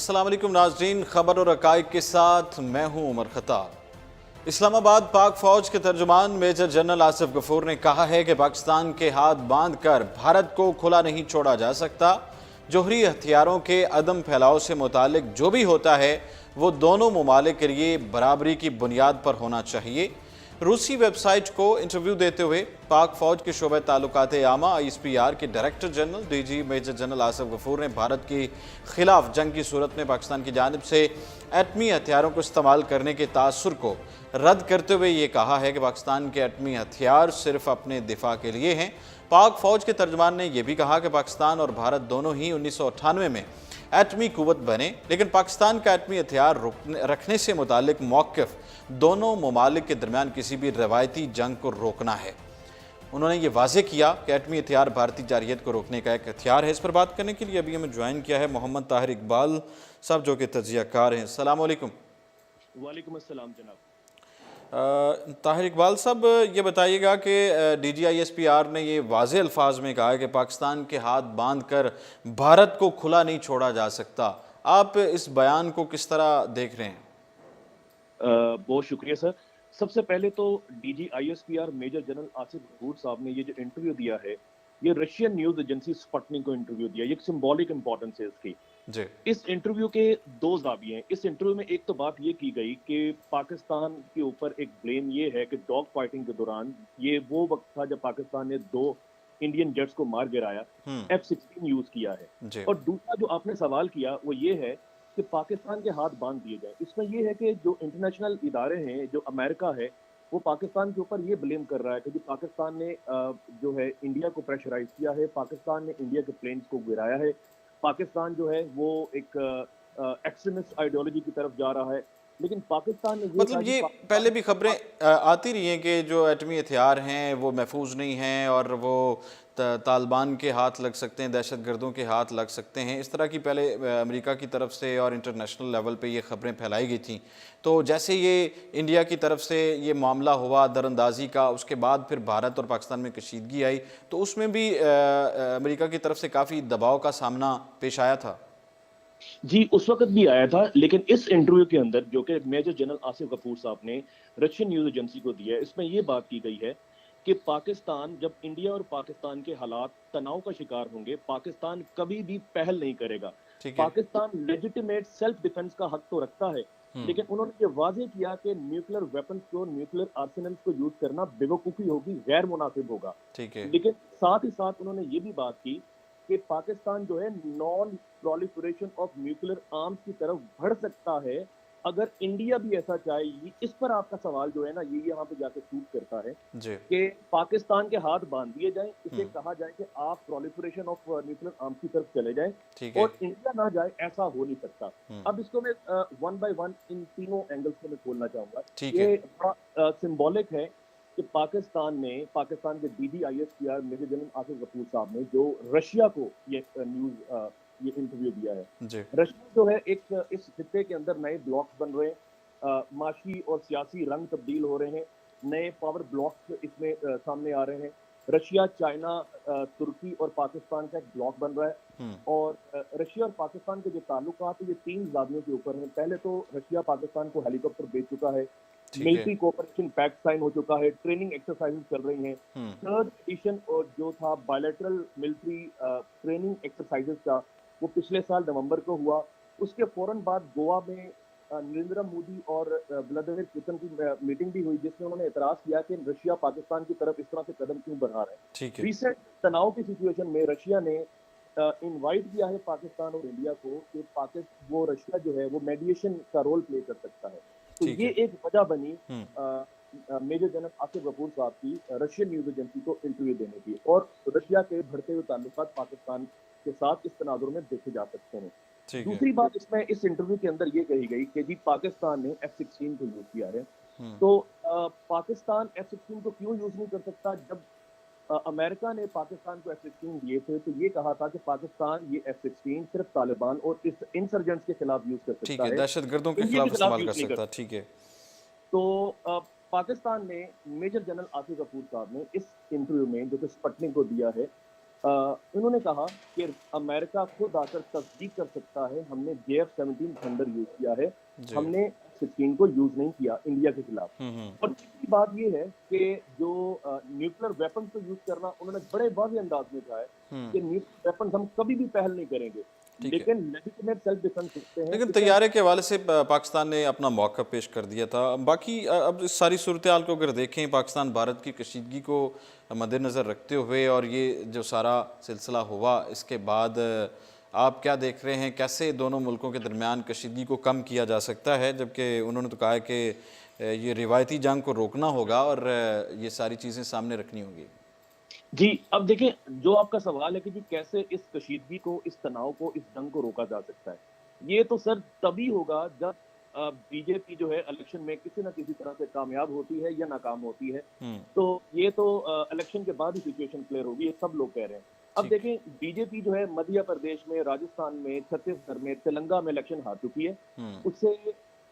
अस्सलाम वालेकुम नाज़रीन, खबर और हक़ाइक़ के साथ मैं हूं उमर खत्ताब। इस्लामाबाद पाक फौज के तर्जुमान मेजर जनरल आसिफ गफूर ने कहा है कि पाकिस्तान के हाथ बांध कर भारत को खुला नहीं छोड़ा जा सकता। जोहरी हथियारों के अदम फैलाव से मुतालिक जो भी होता है वो दोनों ममालिक के लिए बराबरी की बुनियाद पर होना चाहिए। रूसी वेबसाइट को इंटरव्यू देते हुए पाक फौज के शोबे ताल्लुकात आमा ISPR के director general DG major general Asif Ghafoor ने भारत के खिलाफ जंग की सूरत में पाकिस्तान की जानिब से एटमी हथियारों को इस्तेमाल करने के तासुर को रद्द करते हुए ये कहा है कि पाकिस्तान के एटमी हथियार सिर्फ अपने दिफा के लिए हैं। पाक फौज के तर्जमान ने यह भी कहा कि पाकिस्तान और भारत दोनों ही 1998 में एटमी कुव्वत बने, लेकिन पाकिस्तान का एटमी हथियार रखने से मुतालिक मौक़िफ़ दोनों ममालिक के दरमियान किसी भी रवायती जंग को रोकना है। उन्होंने ये वाज़े किया कि एटमी हथियार भारतीय जारहियत को रोकने का एक हथियार है। इस पर बात करने के लिए अभी हमें ज्वाइन किया है मोहम्मद ताहिर इकबाल साहब, जो कि तज्ज़ियाकार हैं। अस्सलाम वालेकुम। वालेकुम अस्सलाम जनाब। ताहिर इकबाल साहब, ये बताइएगा कि DG ISPR ने ये वाज़े अल्फाज में कहा है कि पाकिस्तान के हाथ बांध कर भारत को खुला नहीं छोड़ा जा सकता। आप इस बयान को किस तरह देख रहे हैं? बहुत शुक्रिया सर। सबसे पहले तो DG ISPR major general Asif Ghafoor साहब ने ये जो इंटरव्यू दिया है, ये रशियन न्यूज एजेंसी स्पुतनिक को इंटरव्यू दिया। ये एक सिंबॉलिक इंपॉर्टेंस है इसकी। जी। इस इंटरव्यू के दो जाविये हैं। इस इंटरव्यू में एक तो बात ये की गई कि पाकिस्तान के ऊपर एक ब्लेम ये है कि डॉग फाइटिंग के दौरान, ये वो वक्त था जब पाकिस्तान ने 2 इंडियन जेट्स को मार गिराया, F-16 यूज किया है। और दूसरा जो आपने सवाल किया वो ये है कि पाकिस्तान के हाथ बांध दिए जाए। इसमें यह है कि जो इंटरनेशनल इदारे हैं, जो अमेरिका है, वो पाकिस्तान के ऊपर ये ब्लेम कर रहा है कि पाकिस्तान ने जो है इंडिया को प्रेशराइज किया है, पाकिस्तान ने इंडिया के प्लेन्स को गिराया है, पाकिस्तान जो है वो एक एक्सट्रीमिस्ट आइडियोलॉजी की तरफ जा रहा है। लेकिन पाकिस्तान ने मतलब ये पहले भी खबरें आती रही हैं कि जो एटमी हथियार हैं वो महफूज नहीं हैं और वो तालिबान के हाथ लग सकते हैं, दहशतगर्दों के हाथ लग सकते हैं। इस तरह की पहले अमेरिका की तरफ से और इंटरनेशनल लेवल पे ये खबरें फैलाई गई थी। तो जैसे ये इंडिया की तरफ से ये मामला हुआ दरअंदाजी का, उसके बाद फिर भारत और पाकिस्तान में कशीदगी आई, तो उसमें भी अमेरिका की तरफ से काफ़ी दबाव का सामना पेश आया था। जी, उस वक़्त भी आया था, लेकिन इस इंटरव्यू के अंदर जो कि मेजर जनरल आसिफ गफूर साहब ने रशियन न्यूज़ एजेंसी को दिया है, इसमें ये बात की गई है कि पाकिस्तान, जब इंडिया और पाकिस्तान के हालात तनाव का शिकार होंगे, पाकिस्तान कभी भी पहल नहीं करेगा। पाकिस्तान लेजिटिमेट सेल्फ डिफेंस का हक तो रखता है, लेकिन उन्होंने ये वाज़ेह किया कि न्यूक्लियर वेपन्स को, न्यूक्लियर आर्सेनल्स को यूज़ करना बेवकूफ़ी होगी, गैर मुनासिब होगा। लेकिन साथ ही साथ उन्होंने ये भी बात की कि पाकिस्तान जो है non proliferation of nuclear arms की तरफ बढ़ सकता है अगर इंडिया भी ऐसा चाहे। इस पर आपका सवाल जो है ना, ये यहाँ पे जाके शूट करता है कि पाकिस्तान के हाथ बांध दिए जाएं, इसे कहा जाए कि आप प्रोलिफरेशन ऑफ न्यूक्लियर आर्म्स की तरफ चले जाएं और इंडिया ना जाए, ऐसा हो नहीं सकता। अब इसको मैं 1 by 1 इन तीनों एंगल्स को मैं खोलना चाहूंगा। ये बड़ा सिंबॉलिक है कि पाकिस्तान के DG ISPR major general Asif Ghafoor साहब ने जो रशिया को ये इंटरव्यू दिया है। रशिया जो है एक इस खित्ते के अंदर नए ब्लॉक्स बन रहे हैं, माशी और सियासी रंग तब्दील हो रहे हैं, नए पावर ब्लॉक्स इसमें सामने आ रहे हैं। रशिया, चाइना, तुर्की और पाकिस्तान का एक ब्लॉक बन रहा है और रशिया और पाकिस्तान के जो ताल्लुकात है ये 3 ज़ावियों के ऊपर हैं। पहले तो रशिया पाकिस्तान को हेलीकॉप्टर भेज चुका है, मिलिट्री कोऑपरेशन पैक्ट साइन हो चुका है, ट्रेनिंग एक्सरसाइजेस चल रही हैं। थर्ड एडिशन और जो था बायलैटरल मिलिट्री ट्रेनिंग एक्सरसाइजेस का, वो पिछले साल नवंबर को हुआ। उसके फौरन बाद गोवा में नरेंद्र मोदी और व्लादिमीर पुतिन की मीटिंग भी हुई, जिसमें उन्होंने एतराज किया कि रशिया पाकिस्तान की तरफ इस तरह से कदम क्यों बढ़ा रहा है। रिसेंट तनाव की सिचुएशन में रशिया ने इनवाइट किया है पाकिस्तान और इंडिया को कि वो रशिया जो है वो मेडिएशन का रोल प्ले कर सकता है। तो ये एक वजह बनी मेजर जनरल आसिफ गफूर साहब की रशियन न्यूज़ एजेंसी को इंटरव्यू देने की, और रशिया के बढ़ते हुए ताल्लुकात पाकिस्तान के साथ इस तनाजुर में देखे जा सकते हैं। दूसरी बात इसमें इस इंटरव्यू के अंदर ये कही गई कि जी पाकिस्तान ने F-16 को यूज किया है। तो पाकिस्तान F-16 को क्यों यूज नहीं कर सकता? जब अमेरिका ने पाकिस्तान को F-16 दिए थे तो ये कहा था कि पाकिस्तान ये F-16 सिर्फ तालिबान और इस इंसर्जेंट्स के खिलाफ यूज कर सकता है, दहशतगर्दों के खिलाफ इस्तेमाल कर सकता। ठीक है। तो पाकिस्तान ने मेजर जनरल आसिफ गफूर साहब ने इस इंटरव्यू में जो कि स्पुतनिक को दिया है, इन्होंने कहा कि अमेरिका खुद आकर तस्दीक कर सकता है, हमने JF-17 थंडर यूज किया है, जी। हमने 16 को यूज नहीं किया इंडिया के खिलाफ। और तीसरी बात ये है कि जो न्यूक्लियर वेपन्स को यूज करना, उन्होंने बड़े वाज़ेह अंदाज में कहा है कि न्यूक्लियर वेपन्स हम कभी भी पहल नहीं करेंगे, ठीक है। लेकिन लेजिटिमेट सेल्फ डिफेंस सकते हैं। लेकिन तैयारे के हवाले से पाकिस्तान ने अपना मौका पेश कर दिया था। बाकी अब इस सारी सूरत हाल को अगर देखें, पाकिस्तान भारत की कशीदगी को मद्देनज़र रखते हुए और ये जो सारा सिलसिला हुआ, इसके बाद आप क्या देख रहे हैं, कैसे दोनों मुल्कों के दरमियान कशीदगी को कम किया जा सकता है? जबकि उन्होंने तो कहा है कि ये रिवायती जंग को रोकना होगा और ये सारी चीज़ें सामने रखनी होगी। जी, अब देखें, जो आपका सवाल है कि जी कैसे इस कशीदगी को, इस तनाव को, इस जंग को रोका जा सकता है, ये तो सर तभी होगा जब बीजेपी जो है इलेक्शन में किसी न किसी तरह से कामयाब होती है या नाकाम होती है। तो ये तो इलेक्शन के बाद ही सिचुएशन क्लियर होगी, ये सब लोग कह रहे हैं। अब देखें, बीजेपी जो है मध्य प्रदेश में, राजस्थान में, छत्तीसगढ़ में, तेलंगाना में इलेक्शन हार चुकी है। उससे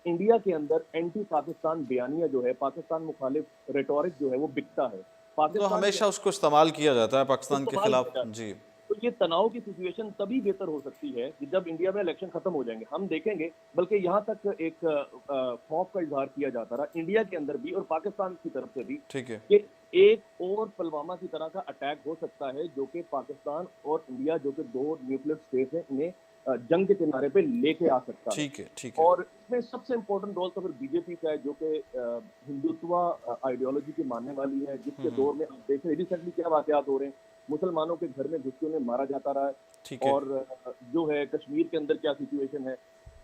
इंडिया के अंदर एंटी पाकिस्तान बयानिया जो है, पाकिस्तान मुखालिफ रेटोरिक जो है वो बिकता है। तो हमेशा उसको इस्तेमाल किया जाता है पाकिस्तान के खिलाफ। जी। तो ये तनाव की सिचुएशन तभी बेहतर हो सकती है कि जब इंडिया में इलेक्शन खत्म हो जाएंगे। हम देखेंगे, बल्कि यहाँ तक एक खौफ का इजहार किया जाता रहा इंडिया के अंदर भी और पाकिस्तान की तरफ से भी, ठीक है, कि एक और पुलवामा की तरह का अटैक हो सकता है, जो कि पाकिस्तान और इंडिया, जो कि दो न्यूक्लियर स्टेट हैं, इन्हें जंग के किनारे पे लेके आ सकता है। ठीक है, ठीक है। और इसमें सबसे इम्पोर्टेंट रोल तो फिर बीजेपी का है, जो कि हिंदुत्व आइडियोलॉजी की मानने वाली है, जिसके दौर में आप देख रहे हैं रिसेंटली क्या वाकयात हो रहे हैं, मुसलमानों के घर में घुस के उन्हें मारा जाता रहा है, और जो है कश्मीर के अंदर क्या सिचुएशन है।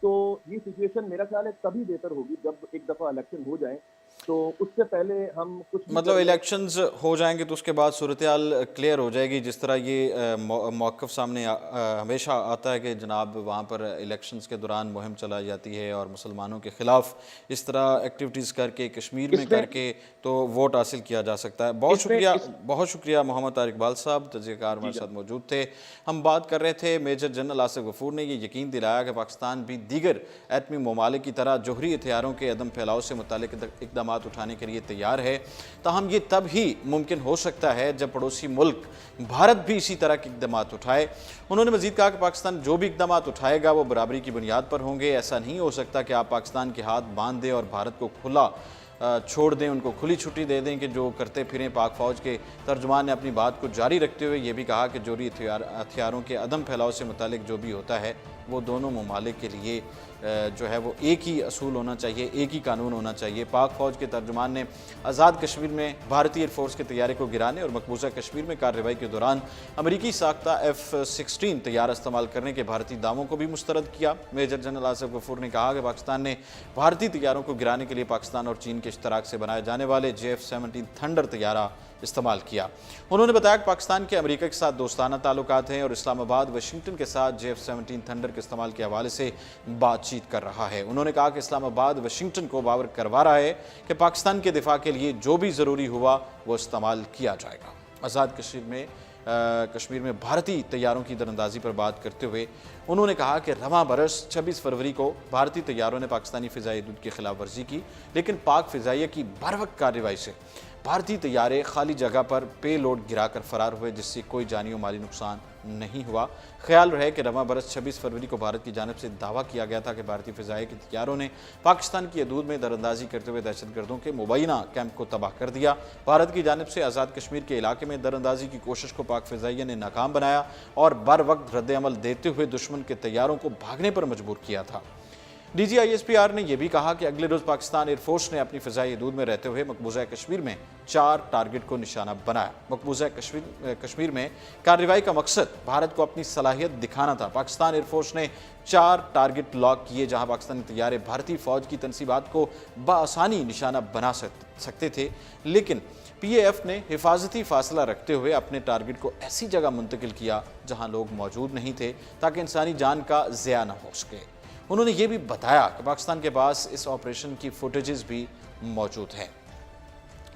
तो ये सिचुएशन मेरा ख्याल है तभी बेहतर होगी जब एक दफा इलेक्शन हो जाए। तो उससे पहले हम कुछ मतलब इलेक्शंस हो जाएंगे तो उसके बाद सूरत हाल क्लियर हो जाएगी। जिस तरह ये मौक़िफ़ सामने हमेशा आता है कि जनाब वहाँ पर इलेक्शंस के दौरान मुहिम चलाई जाती है और मुसलमानों के ख़िलाफ़ इस तरह एक्टिविटीज़ करके, कश्मीर में करके तो वोट हासिल किया जा सकता है। बहुत शुक्रिया मोहम्मद तारिक इकबाल साहब, तजज़ियाकार हमारे साथ मौजूद थे। हम बात कर रहे थे मेजर जनरल आसिफ गफूर ने ये यकीन दिलाया कि पाकिस्तान भी दीगर एटमी ममालिक की तरह जोहरी हथियारों के अदम फैलाव से मुतालिक इक़दाम उठाने के लिए तैयार है। ताहम ये तब ही मुमकिन हो सकता है जब पड़ोसी मुल्क भारत भी इसी तरह के इक़दाम उठाए। उन्होंने मज़ीद कहा कि पाकिस्तान जो भी इक़दाम उठाएगा वो बराबरी की बुनियाद पर होंगे। ऐसा नहीं हो सकता कि आप पाकिस्तान के हाथ बांध दें और भारत को खुला छोड़ दें, उनको खुली छुट्टी दे दें कि जो करते फिरें। पाक फ़ौज के तर्जुमान ने अपनी बात को जारी रखते हुए ये भी कहा कि जोहरी हथियारों के अदम फैलाव से मुतालिक जो भी होता है वो दोनों ममालिक के लिए जो है वो एक ही असूल होना चाहिए, एक ही कानून होना चाहिए। पाक फ़ौज के तर्जुमान ने आज़ाद कश्मीर में भारतीय एयरफोर्स के तैयारे को गिराने और मकबूजा कश्मीर में कार्रवाई के दौरान अमरीकी साख्ता F-16 तैयार इस्तेमाल करने के भारतीय दावों को भी मुस्तरद किया। मेजर जनरल आसिफ गफूर ने कहा कि पाकिस्तान ने भारतीय तैयारों को गिराने के लिए पाकिस्तान और चीन के इश्तराक से बनाए जाने वाले JF-17 थंडर तैयारा इस्तेमाल किया। उन्होंने बताया कि पाकिस्तान के अमेरिका के साथ दोस्ताना ताल्लुकात हैं और इस्लामाबाद वाशिंगटन के साथ JF-17 थंडर के इस्तेमाल के हवाले से बातचीत कर रहा है। उन्होंने कहा कि इस्लामाबाद वाशिंगटन को बावर करवा रहा है कि पाकिस्तान के दिफा के लिए जो भी ज़रूरी हुआ वो इस्तेमाल किया जाएगा। आज़ाद कश्मीर में भारतीय तैयारों की दरअंदाजी पर बात करते हुए उन्होंने कहा कि रवां बरस 26 फरवरी को भारतीय तैयारों ने पाकिस्तानी फ़िज़ाई हदूद की खिलाफ वर्जी की, लेकिन पाक फ़िज़ाइया की बरवक्त कार्रवाई से भारतीय तैयारे खाली जगह पर पे लोड गिराकर फरार हुए, जिससे कोई जानी और माली नुकसान नहीं हुआ। ख्याल रहे कि रवां बरस 26 फरवरी को भारत की जानिब से दावा किया गया था कि भारतीय फ़िज़ाइया के तैयारों ने पाकिस्तान की हदूद में दरअंदाजी करते हुए दहशतगर्दों के मुबैना कैंप को तबाह कर दिया। भारत की जानिब से आज़ाद कश्मीर के इलाके में दरअंदाजी की कोशिश को पाक फ़िज़ाइया ने नाकाम बनाया और बर वक्त रद्द-ए-अमल देते हुए दुश्मन के तैयारों को भागने पर मजबूर किया था। DGISPR ने यह भी कहा कि अगले रोज पाकिस्तान एयरफोर्स ने अपनी फ़िज़ाई हदूद में रहते हुए मकबूजा कश्मीर में 4 टारगेट को निशाना बनाया। मकबूजा कश्मीर में कार्रवाई का मकसद भारत को अपनी सलाहियत दिखाना था। पाकिस्तान एयरफोर्स ने 4 टारगेट लॉक किए, जहां पाकिस्तानी तैयारे भारतीय फ़ौज की तनसीबात को बआसानी निशाना बना सकते थे, लेकिन PAF ने हिफाजती फासला रखते हुए अपने टारगेट को ऐसी जगह मुंतकिल किया जहां लोग मौजूद नहीं थे, ताकि इंसानी जान का ज़िया न हो सके। उन्होंने ये भी बताया कि पाकिस्तान के पास इस ऑपरेशन की फुटेजेस भी मौजूद हैं।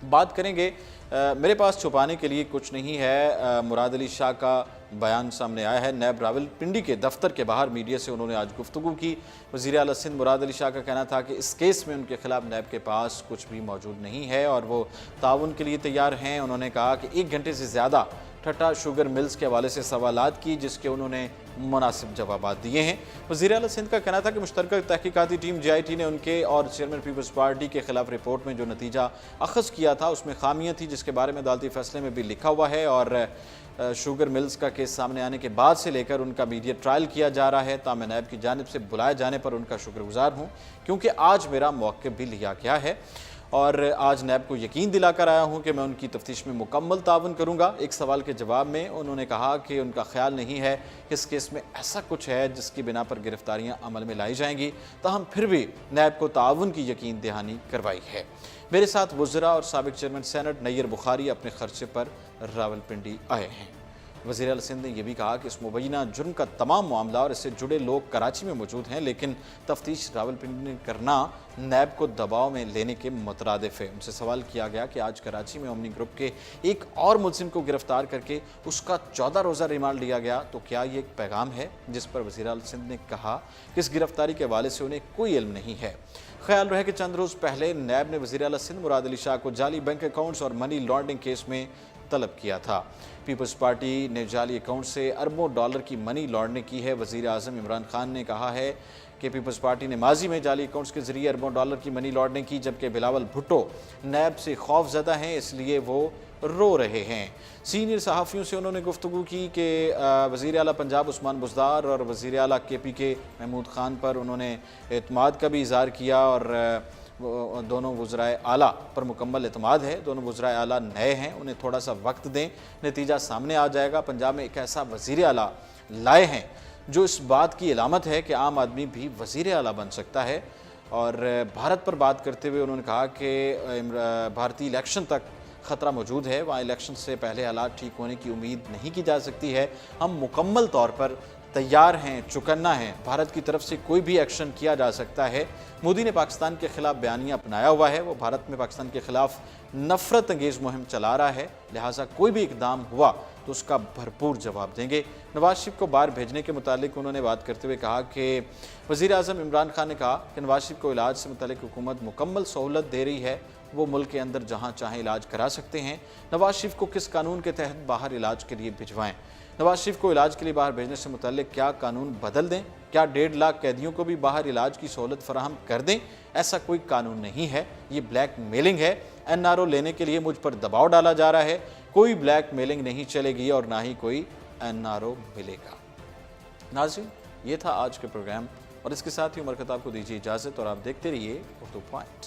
बात करेंगे, मेरे पास छुपाने के लिए कुछ नहीं है, मुराद अली शाह का बयान सामने आया है। नैब रावलपिंडी के दफ्तर के बाहर मीडिया से उन्होंने आज गुफ्तगू की। वज़ीर आला सिंध मुराद अली शाह का कहना था कि इस केस में उनके खिलाफ नैब के पास कुछ भी मौजूद नहीं है और वो ताउन के लिए तैयार हैं। उन्होंने कहा कि 1 घंटे से ज़्यादा ठट्टा शुगर मिल्स के हवाले से सवालात की, जिसके उन्होंने मुनासिब जवाब दिए हैं। वज़ीर आला सिंध का कहना था कि मुश्तरका तहकीकाती टीम JIT ने उनके और चेयरमैन पीपल्स पार्टी के खिलाफ रिपोर्ट में जो नतीजा अखज़ किया था उसमें खामियां थी, जिसके बारे में अदालती फैसले में भी लिखा हुआ है। और शुगर मिल्स का केस सामने आने के बाद से लेकर उनका मीडिया ट्रायल किया जा रहा है। मैं नायब की जानिब से बुलाए जाने पर उनका शुक्रगुजार हूँ, क्योंकि आज मेरा मौक़िफ़ भी लिया गया है और आज नैब को यकीन दिलाकर आया हूं कि मैं उनकी तफ्तीश में मुकम्मल तावन करूंगा। एक सवाल के जवाब में उन्होंने कहा कि उनका ख्याल नहीं है कि इस केस में ऐसा कुछ है जिसकी बिना पर गिरफ्तारियां अमल में लाई जाएंगी, ताहम फिर भी नैब को ताउन की यकीन दहानी करवाई है। मेरे साथ वज़रा और साबिक चेयरमैन सेनेट नैयर बुखारी अपने खर्चे पर रावलपिंडी आए हैं। वज़ीर आला सिंध ने यह भी कहा कि इस मुबैना जुर्म का तमाम मामला और इससे जुड़े लोग कराची में मौजूद हैं, लेकिन तफ्तीश रावलपिंडी में करना नैब को दबाव में लेने के मुतरादिफ है। उनसे सवाल किया गया कि आज कराची में ओमनी ग्रुप के एक और मुलजिम को गिरफ्तार करके उसका 14 रोज़ा रिमांड लिया गया, तो क्या ये एक पैगाम है? जिस पर वज़ीर आला सिंध ने कहा कि इस गिरफ्तारी के हवाले से उन्हें कोई इल्म नहीं है। ख्याल रहे कि चंद रोज़ पहले नैब ने वज़ीर आला सिंध मुराद अली शाह को जाली बैंक अकाउंट्स और मनी लॉन्ड्रिंग केस में तलब किया था। पीपल्स पार्टी ने जाली अकाउंट से अरबों डॉलर की मनी लॉन्ड्रिंग की है। वज़ीर आज़म इमरान खान ने कहा है कि पीपल्स पार्टी ने माजी में जाली अकाउंट्स के जरिए अरबों डॉलर की मनी लॉन्ड्रिंग की, जबकि बिलावल भुट्टो नैब से खौफजदा हैं, इसलिए वो रो रहे हैं। सीनियर सहाफ़ियों से उन्होंने गुफ्तगू की कि वज़ीर आला पंजाब उस्मान बुज़दार और वज़ीर आला KPK महमूद ख़ान पर उन्होंने एतमाद का भी इज़हार किया और दोनों वज़राए आला पर मुकम्मल एतमाद है। दोनों वज़राए आला नए हैं, उन्हें थोड़ा सा वक्त दें, नतीजा सामने आ जाएगा। पंजाब में एक ऐसा वज़ीर आला लाए हैं जो इस बात की इलामत है कि आम आदमी भी वज़ीर आला बन सकता है। और भारत पर बात करते हुए उन्होंने कहा कि भारतीय इलेक्शन तक ख़तरा मौजूद है, वहाँ इलेक्शन से पहले हालात ठीक होने की उम्मीद नहीं की जा सकती है। हम मुकम्मल तौर पर तैयार हैं, चुकन्ना है, भारत की तरफ से कोई भी एक्शन किया जा सकता है। मोदी ने पाकिस्तान के खिलाफ बयानिया अपनाया हुआ है, वो भारत में पाकिस्तान के खिलाफ नफरत अंगेज़ मुहिम चला रहा है, लिहाजा कोई भी इकदाम हुआ तो उसका भरपूर जवाब देंगे। नवाज शरीफ को बाहर भेजने के मुतालिक उन्होंने बात करते हुए कहा कि वज़ीर आज़म इमरान खान ने कहा कि नवाज शरीफ को इलाज से मुतालिक हुकूमत मुकम्मल सहूलत दे रही है, वो मुल्क के अंदर जहाँ चाहें इलाज करा सकते हैं। नवाज शरीफ को किस कानून के तहत बाहर इलाज के लिए भिजवाएं? नवाज शरीफ को इलाज के लिए बाहर भेजने से मुताल्लिक क्या कानून बदल दें? क्या 1.5 लाख कैदियों को भी बाहर इलाज की सहूलत फराहम कर दें? ऐसा कोई कानून नहीं है, ये ब्लैक मेलिंग है। NRO लेने के लिए मुझ पर दबाव डाला जा रहा है। कोई ब्लैक मेलिंग नहीं चलेगी और ना ही कोई NRO मिलेगा। नाज़रीन, ये था आज के प्रोग्राम और इसके साथ ही उमर खताब को दीजिए इजाज़त और आप देखते रहिए उर्दू पॉइंट।